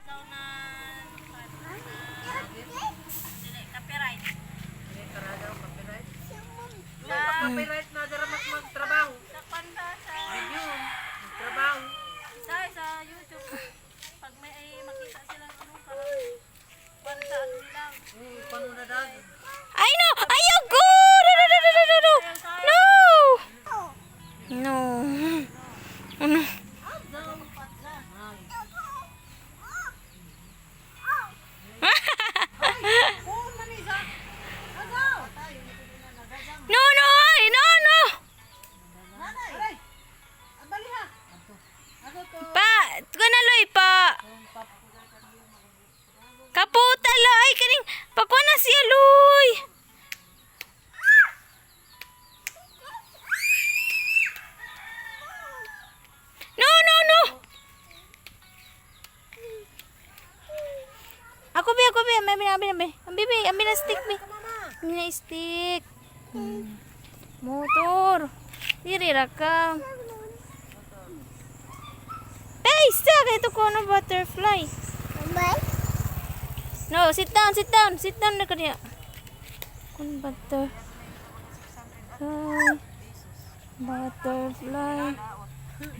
daw na dili copyright. Dili kara daw copyright. Sa Copyright na dara magtrabaho. sa kanta sa Review, trabaho. sa YouTube. Pag may ay makita silang ano kanta ano nila. Paano na dag? Ay no! Ayoko! No, no, no, no, no, no, no! No! No. Ano? No, no! Ay, no, no! Pa! Kanaloy pa! Kaputa lo! Ay, kaning... Pakuha na siya, Loy! No, no, no! Ako bi. Ambi na stick, bi. Ambi na stick. Motor. Diri ra ka. Hey, stop! Ito ko ano butterfly. No, sit down. Sit down na kaniya. Kun butterfly.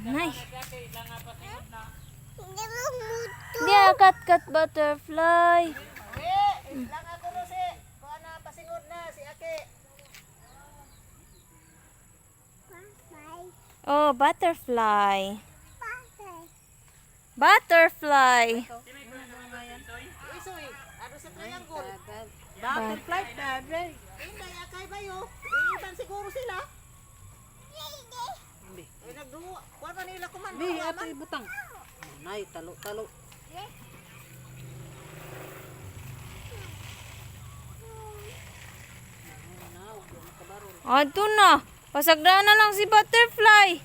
Nay. Dia cut butterfly. Lang ako no si kuan na pasingod na si Ake. Oh, butterfly. Butterfly. Isoy, ano sa triangle? Butterfly, babe. Inday akay bayo. Iitan siguro sila. Ay nagduwa. Kuan man nila kuman. Bi atoy butang. Nay talo. Ato na. Pasagda na lang si butterfly.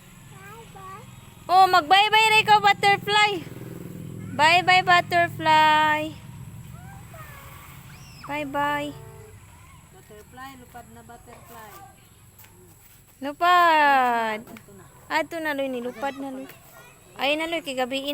Oh, mag-bye-bye rin ka, butterfly. Bye-bye, butterfly. Bye-bye. Butterfly, lupad na butterfly. Lupad. Ato na, Loy. Nilupad na, Loy. Ayun na, Loy. Kigabiin.